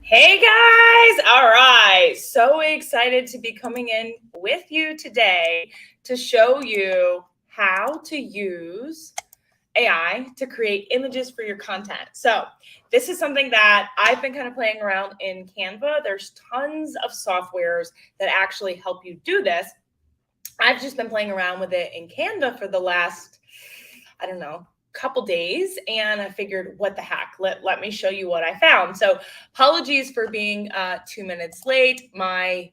Hey guys! All right. So excited to be coming in with you today to show you how to use AI to create images for your content. So, this is something that I've been kind of playing around in Canva. There's tons of softwares that actually help you do this. I've just been playing around with it in Canva for the last, I don't know, couple days, and I figured, what the heck, let me show you what I found. So apologies for being 2 minutes late. My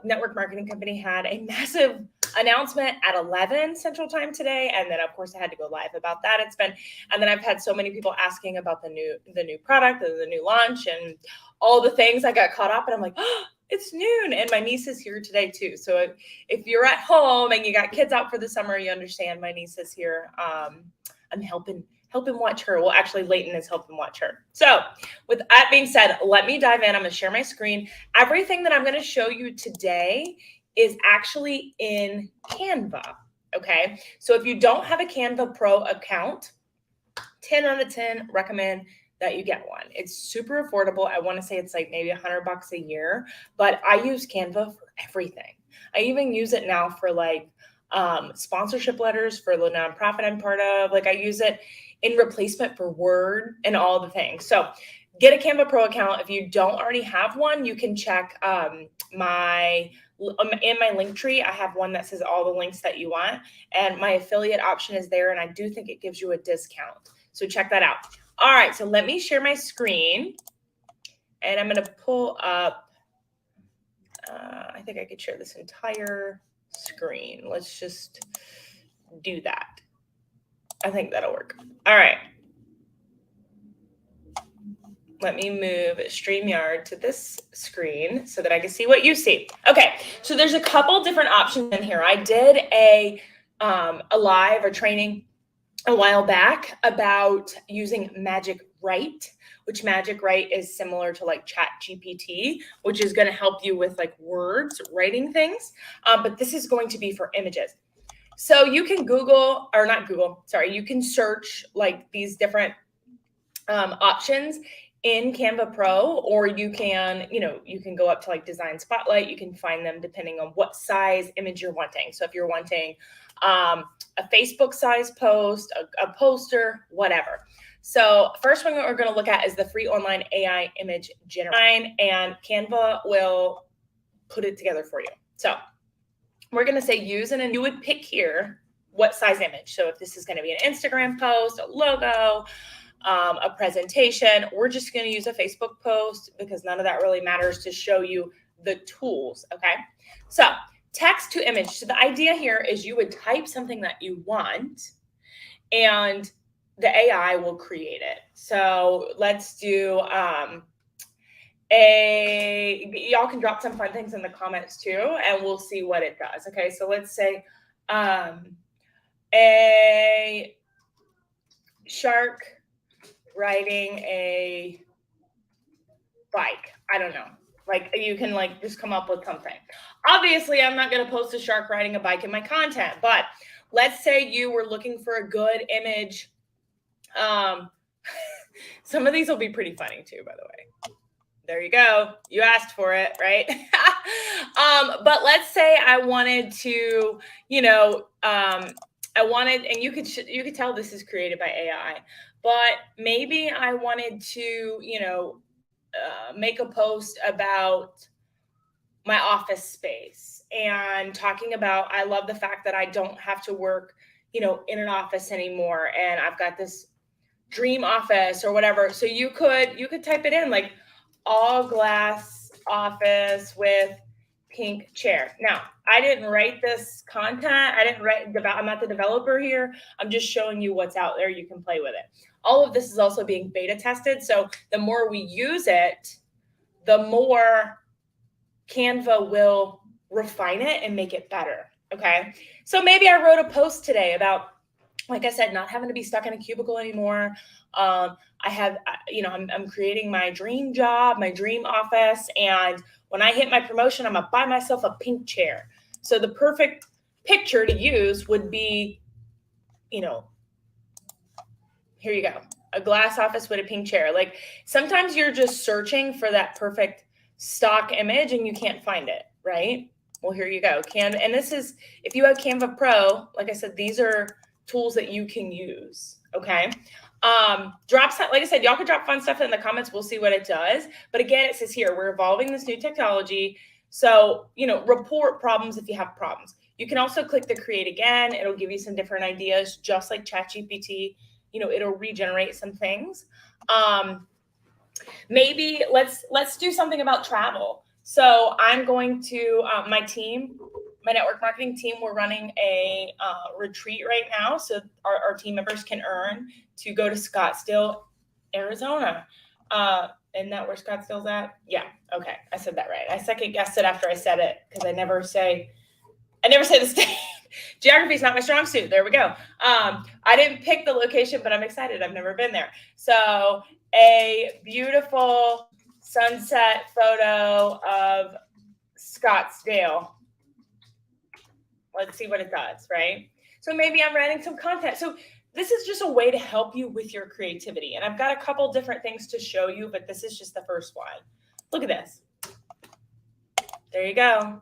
network marketing company had a massive announcement at 11 Central Time today, and then of course I had to go live about that. And then I've had so many people asking about the new product and the new launch and all the things. I got caught up, and I'm like, oh, it's noon, and my niece is here today too. So if you're at home and you got kids out for the summer, you understand my niece is here. I'm helping watch her. Well, actually, Leighton is helping watch her. So with that being said, let me dive in. I'm going to share my screen. Everything that I'm going to show you today is actually in Canva. Okay. So if you don't have a Canva Pro account, 10 out of 10 recommend that you get one. It's super affordable. I want to say it's like maybe $100 a year, but I use Canva for everything. I even use it now for like sponsorship letters for the nonprofit I'm part of. Like I use it in replacement for Word and all the things. So get a Canva Pro account. If you don't already have one, you can check in my link tree. I have one that says all the links that you want, and my affiliate option is there, and I do think it gives you a discount. So check that out. All right, so let me share my screen, and I'm going to pull up, I think I could share this entire screen. Let's just do that. I think that'll work. All right. Let me move StreamYard to this screen so that I can see what you see. Okay, so there's a couple different options in here. I did a live or training a while back about using Magic Write, which Magic Write is similar to like ChatGPT, which is going to help you with like words, writing things. But this is going to be for images. So you can you can search like these different options in Canva Pro, or you can go up to like Design Spotlight. You can find them depending on what size image you're wanting. So if you're wanting a Facebook size post, a poster, whatever. So first one we're going to look at is the free online AI image generator, and Canva will put it together for you. So we're going to say use, and you would pick here what size image. So if this is going to be an Instagram post, a logo, a presentation, we're just going to use a Facebook post because none of that really matters to show you the tools. Okay. So text to image. So the idea here is you would type something that you want, and the AI will create it. So let's do y'all can drop some fun things in the comments too, and we'll see what it does. Okay. So let's say a shark riding a bike. I don't know. Like you can like just come up with something. Obviously, I'm not going to post a shark riding a bike in my content, but let's say you were looking for a good image. Some of these will be pretty funny too, by the way. There you go. You asked for it, right? But let's say I wanted to, and you could tell this is created by AI, but maybe I wanted to, make a post about my office space and talking about, I love the fact that I don't have to work, in an office anymore. And I've got this dream office or whatever. So you could type it in like all glass office with pink chair. Now, I didn't write this content. I'm not the developer here. I'm just showing you what's out there. You can play with it. All of this is also being beta tested. So the more we use it, the more Canva will refine it and make it better. Okay. So maybe I wrote a post today about, like I said, not having to be stuck in a cubicle anymore. I'm creating my dream job, my dream office. And when I hit my promotion, I'm going to buy myself a pink chair. So the perfect picture to use would be, here you go. a glass office with a pink chair. Like sometimes you're just searching for that perfect stock image and you can't find it, right? Well, here you go. And this is, if you have Canva Pro, like I said, these are tools that you can use, okay? Drop, like I said, y'all can drop fun stuff in the comments. We'll see what it does. But again, it says here, we're evolving this new technology. So, report problems if you have problems. You can also click the create again. It'll give you some different ideas, just like ChatGPT. It'll regenerate some things. Maybe let's do something about travel. So I'm going to, my network marketing team, we're running a retreat right now. So our team members can earn to go to Scottsdale, Arizona. Isn't that where Scottsdale's at? Yeah. Okay. I said that right. I second guessed it after I said it because I never say the state. Geography is not my strong suit. There we go. I didn't pick the location, but I'm excited. I've never been there. So a beautiful sunset photo of Scottsdale. Let's see what it does, right? So maybe I'm writing some content. So this is just a way to help you with your creativity. And I've got a couple different things to show you, but this is just the first one. Look at this. There you go.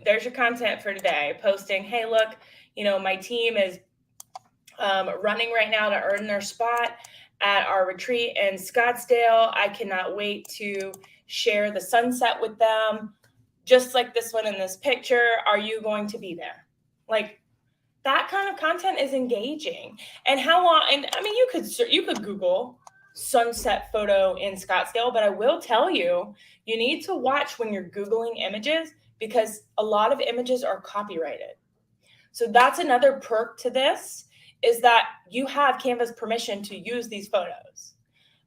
There's your content for today. Posting, hey, look, my team is running right now to earn their spot at our retreat in Scottsdale. I cannot wait to share the sunset with them. Just like this one in this picture. Are you going to be there? Like that kind of content is engaging. And how long? And I mean, you could Google sunset photo in Scottsdale, but I will tell you, you need to watch when you're Googling images because a lot of images are copyrighted. So that's another perk to this is that you have Canva's permission to use these photos.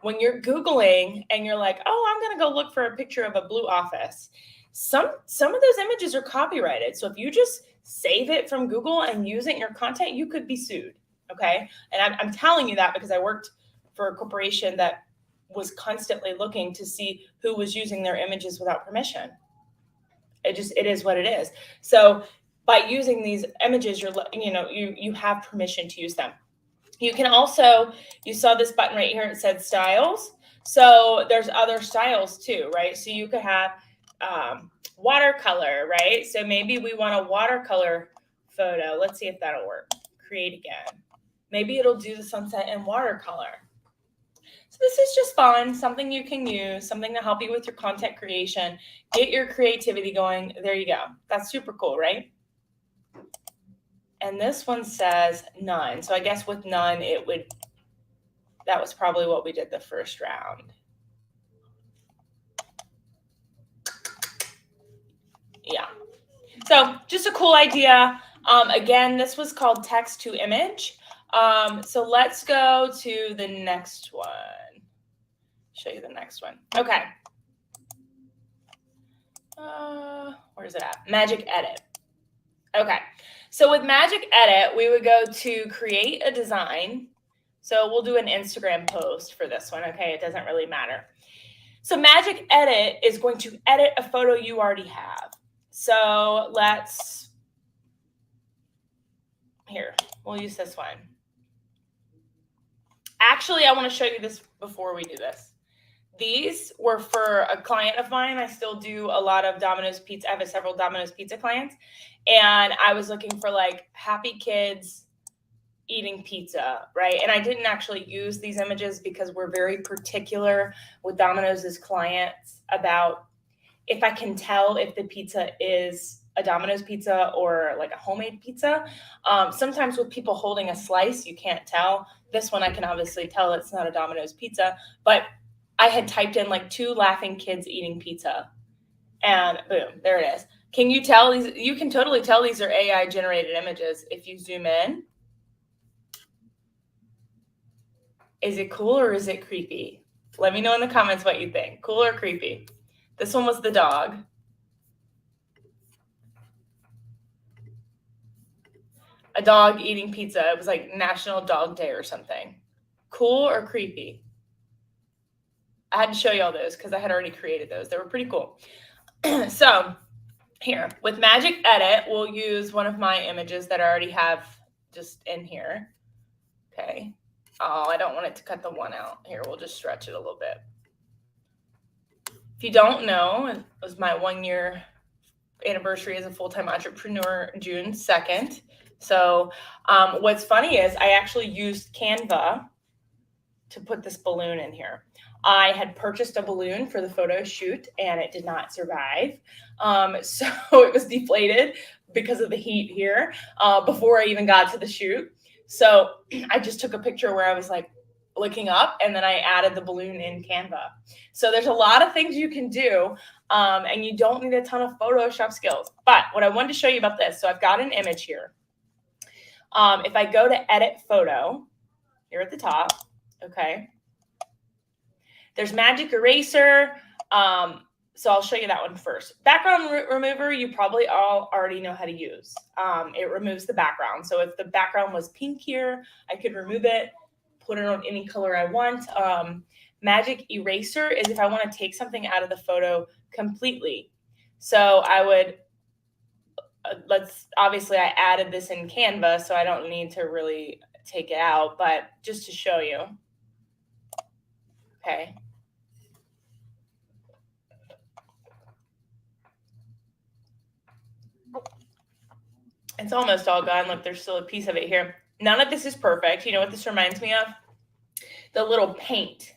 When you're Googling and you're like, oh, I'm going to go look for a picture of a blue office. Some of those images are copyrighted. So if you just save it from Google and use it in your content, you could be sued. Okay. And I'm telling you that because I worked for a corporation that was constantly looking to see who was using their images without permission. It is what it is. So by using these images, you have permission to use them. You can also, you saw this button right here. It said styles. So there's other styles too, right? So you could have watercolor, right? So maybe we want a watercolor photo. Let's see if that'll work. Create again. Maybe it'll do the sunset in watercolor. So this is just fun, something you can use, something to help you with your content creation, get your creativity going. There you go. That's super cool, right? And this one says none. So I guess with none, that was probably what we did the first round. Yeah. So just a cool idea. Again, this was called text to image. So let's go to the next one. Show you the next one. Okay. Where's it at? Magic Edit. Okay. So with Magic Edit, we would go to create a design. So we'll do an Instagram post for this one. Okay. It doesn't really matter. So Magic Edit is going to edit a photo you already have. So we'll use this one. Actually, I want to show you this before we do this. These were for a client of mine. I still do a lot of Domino's Pizza. I have several Domino's Pizza clients. And I was looking for like happy kids eating pizza, right? And I didn't actually use these images because we're very particular with Domino's clients about if I can tell if the pizza is a Domino's pizza or like a homemade pizza. Sometimes with people holding a slice, you can't tell. This one I can obviously tell it's not a Domino's pizza, but I had typed in like 2 laughing kids eating pizza and boom, there it is. Can you tell these? You can totally tell these are AI generated images. If you zoom in, is it cool or is it creepy? Let me know in the comments what you think. Cool or creepy? This one was the dog. A dog eating pizza. It was like National Dog Day or something. Cool or creepy? I had to show you all those because I had already created those. They were pretty cool. So here with Magic Edit, we'll use one of my images that I already have just in here. Okay. Oh, I don't want it to cut the one out. Here, we'll just stretch it a little bit. If you don't know, it was my 1-year anniversary as a full-time entrepreneur, June 2nd. So what's funny is I actually used Canva to put this balloon in here. I had purchased a balloon for the photo shoot and it did not survive. So it was deflated because of the heat here before I even got to the shoot. So I just took a picture where I was like looking up and then I added the balloon in Canva. So there's a lot of things you can do and you don't need a ton of Photoshop skills. But what I wanted to show you about this, so I've got an image here. If I go to edit photo here at the top, okay, there's magic eraser. So I'll show you that one first. Background remover, you probably all already know how to use. It removes the background. So if the background was pink here, I could remove it, put it on any color I want. Magic eraser is if I want to take something out of the photo completely. So I would, obviously I added this in Canva, so I don't need to really take it out, but just to show you. Okay. It's almost all gone. Look, there's still a piece of it here. None of this is perfect. You know what this reminds me of? The little paint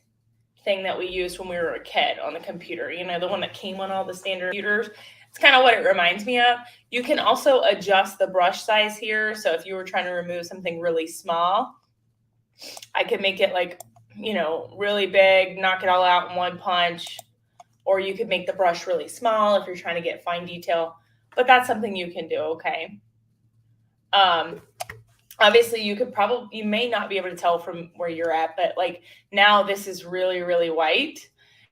thing that we used when we were a kid on the computer. You know, the one that came on all the standard computers. It's kind of what it reminds me of. You can also adjust the brush size here. So if you were trying to remove something really small, I could make it like, you know, really big, knock it all out in one punch. Or you could make the brush really small if you're trying to get fine detail. But that's something you can do, okay? Obviously you may not be able to tell from where you're at, but like now this is really, really white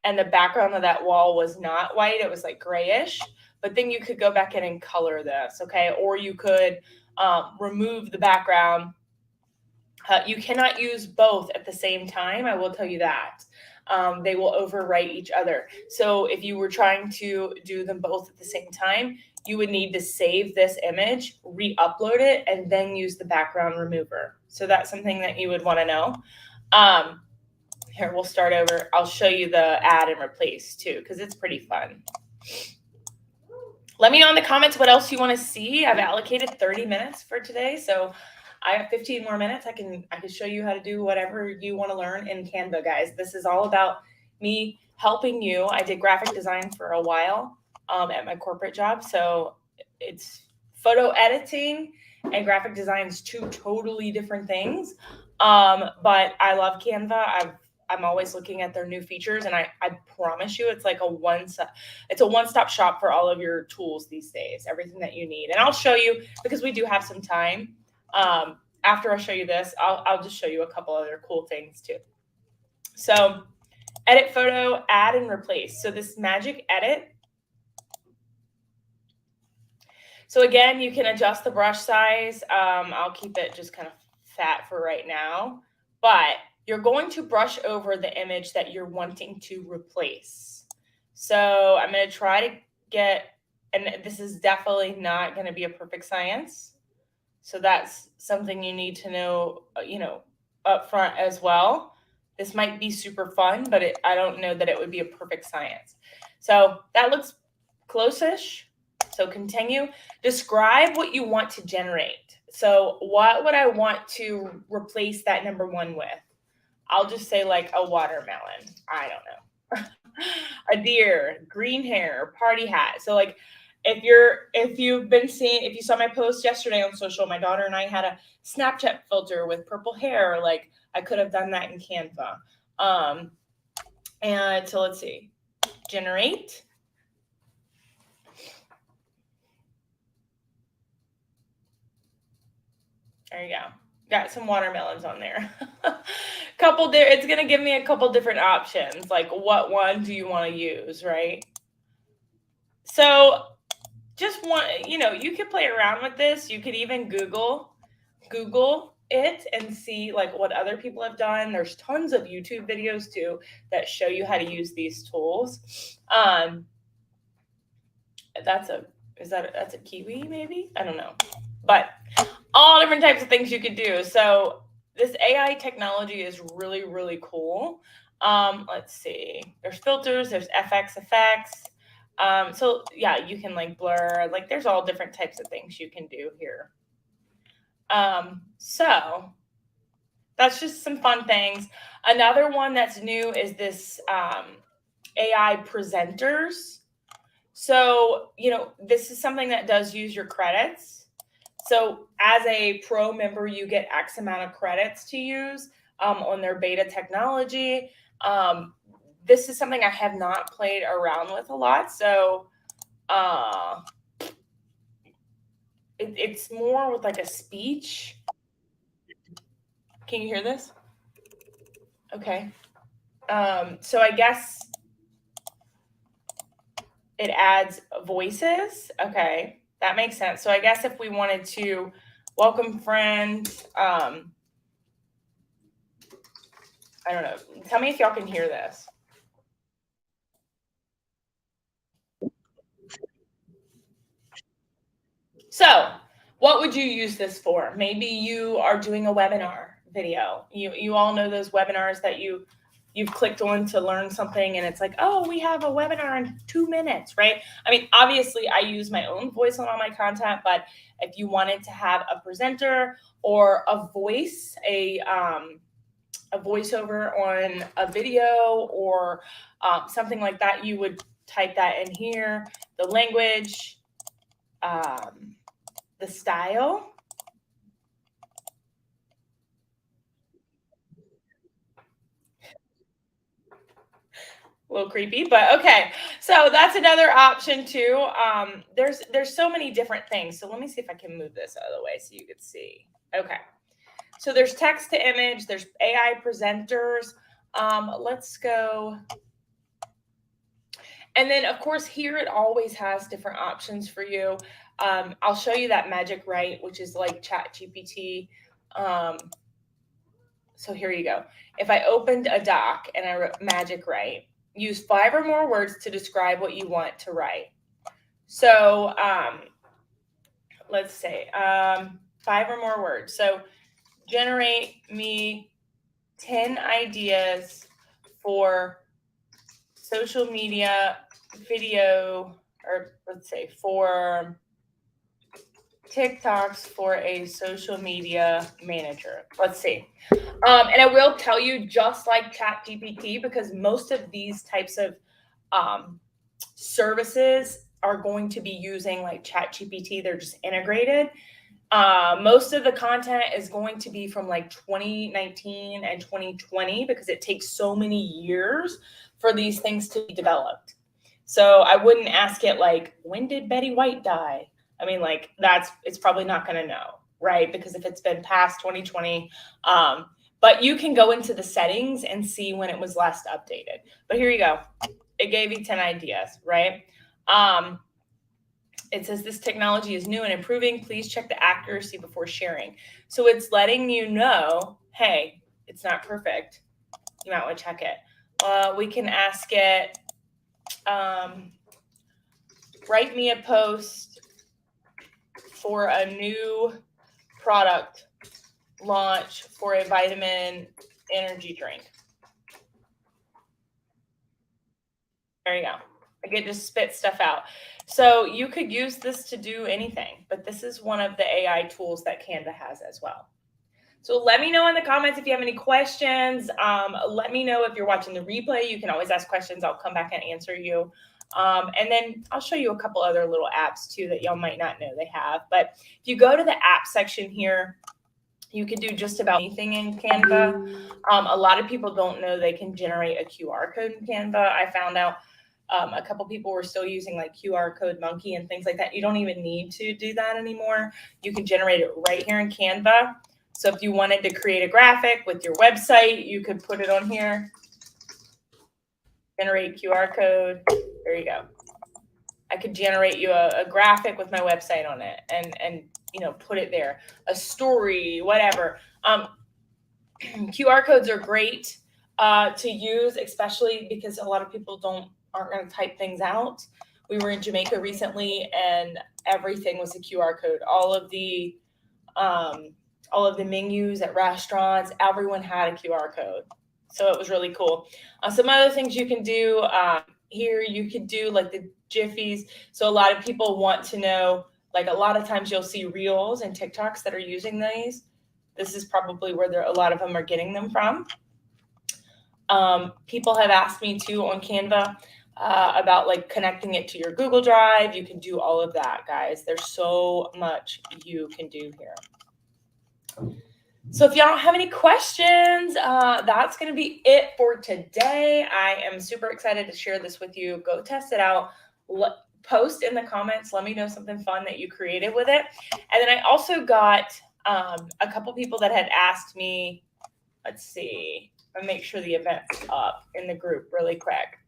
and the background of that wall was not white. It was like grayish, but then you could go back in and color this. Okay. Or you could, remove the background. You cannot use both at the same time. I will tell you that. They will overwrite each other. So if you were trying to do them both at the same time, you would need to save this image, re-upload it, and then use the background remover. So that's something that you would want to know. Here, we'll start over. I'll show you the add and replace too, because it's pretty fun. Let me know in the comments what else you want to see. I've allocated 30 minutes for today, so I have 15 more minutes. I can show you how to do whatever you want to learn in Canva, guys. This is all about me helping you. I did graphic design for a while at my corporate job. So it's photo editing and graphic design is two totally different things. But I love Canva. I'm always looking at their new features, and I promise you it's like a one-stop shop for all of your tools these days, everything that you need. And I'll show you, because we do have some time. After I show you this, I'll just show you a couple other cool things too. So edit photo, add and replace. So this magic edit. So again, you can adjust the brush size. I'll keep it just kind of fat for right now, but you're going to brush over the image that you're wanting to replace. So I'm going to try to get, and this is definitely not going to be a perfect science. So that's something you need to know, up front as well. This might be super fun, but I don't know that it would be a perfect science. So that looks close-ish. So continue. Describe what you want to generate. So what would I want to replace that number one with? I'll just say like a watermelon. I don't know. A deer, green hair, party hat. So like if you saw my post yesterday on social, my daughter and I had a Snapchat filter with purple hair. Like I could have done that in Canva. And so let's see, generate. There you go. Got some watermelons on there. It's going to give me a couple different options. Like what one do you want to use, right? So just you could play around with this. You could even Google it and see like what other people have done. There's tons of YouTube videos too that show you how to use these tools. That's a kiwi maybe? I don't know. But all different types of things you could do. So this AI technology is really, really cool. Let's see. There's filters. There's FX effects. So yeah, you can like blur. Like there's all different types of things you can do here. So that's just some fun things. Another one that's new is this AI presenters. So, this is something that does use your credits. So as a pro member, you get X amount of credits to use on their beta technology. This is something I have not played around with a lot. So it's more with like a speech. Can you hear this? Okay. So I guess it adds voices. Okay, that makes sense. So I guess if we wanted to welcome friends, I don't know. Tell me if y'all can hear this. So what would you use this for? Maybe you are doing a webinar video. You all know those webinars that you've clicked on to learn something and it's like, oh, we have a webinar in 2 minutes, right? I mean, obviously I use my own voice on all my content, but if you wanted to have a presenter or a voice, a voiceover on a video or something like that, you would type that in here, the language, the style. A little creepy, but okay. So that's another option too. There's so many different things. So let me see if I can move this out of the way so you can see. Okay. So there's text to image. There's AI presenters. Let's go. And then of course here it always has different options for you. I'll show you that Magic Write, which is like ChatGPT. So here you go. If I opened a doc and I wrote Magic Write, use 5 or more words to describe what you want to write. So let's say 5 or more words. So generate me 10 ideas for social media video, or let's say for TikToks for a social media manager. Let's see. And I will tell you, just like ChatGPT, because most of these types of services are going to be using like ChatGPT. They're just integrated. Most of the content is going to be from like 2019 and 2020 because it takes so many years for these things to be developed. So I wouldn't ask it like, when did Betty White die? I mean, like it's probably not going to know, right? Because if it's been past 2020, but you can go into the settings and see when it was last updated. But here you go. It gave you 10 ideas, right? It says this technology is new and improving. Please check the accuracy before sharing. So it's letting you know, hey, it's not perfect. You might want to check it. We can ask it, write me a post for a new product launch for a vitamin energy drink. There you go. Like it just spits stuff out. So you could use this to do anything, but this is one of the AI tools that Canva has as well. So let me know in the comments if you have any questions. Let me know if you're watching the replay. You can always ask questions. I'll come back and answer you. And then I'll show you a couple other little apps too that y'all might not know they have. But if you go to the app section here, you can do just about anything in Canva. A lot of people don't know they can generate a QR code in Canva. I found out a couple people were still using like QR code monkey and things like that. You don't even need to do that anymore. You can generate it right here in Canva. So if you wanted to create a graphic with your website, you could put it on here. Generate QR code. There you go. I could generate you a graphic with my website on it and put it there. A story, whatever. QR codes are great to use, especially because a lot of people aren't going to type things out. We were in Jamaica recently and everything was a QR code. All of the all of the menus at restaurants, everyone had a QR code. So it was really cool. Some other things you can do here, you could do like the Jiffies. So a lot of people want to know, like a lot of times you'll see Reels and TikToks that are using these. This is probably where a lot of them are getting them from. People have asked me too on Canva about like connecting it to your Google Drive. You can do all of that, guys. There's so much you can do here. So if y'all don't have any questions, that's going to be it for today. I am super excited to share this with you. Go test it out. Post in the comments. Let me know something fun that you created with it. And then I also got a couple people that had asked me, let's see, I'll make sure the event's up in the group really quick.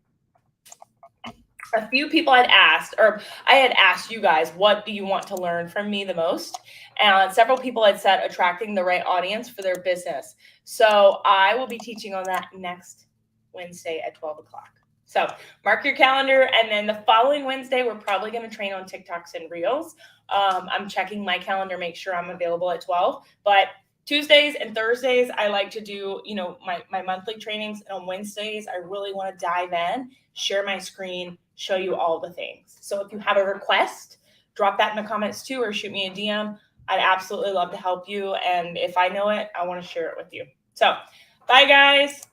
A few people had asked, or I had asked you guys, what do you want to learn from me the most? And several people had said attracting the right audience for their business. So I will be teaching on that next Wednesday at 12 o'clock. So mark your calendar. And then the following Wednesday, we're probably going to train on TikToks and Reels. I'm checking my calendar, make sure I'm available at 12. But Tuesdays and Thursdays, I like to do, my monthly trainings. And on Wednesdays, I really want to dive in, share my screen, show you all the things. So if you have a request, drop that in the comments too, or shoot me a DM. I'd absolutely love to help you. And if I know it, I want to share it with you. So bye, guys.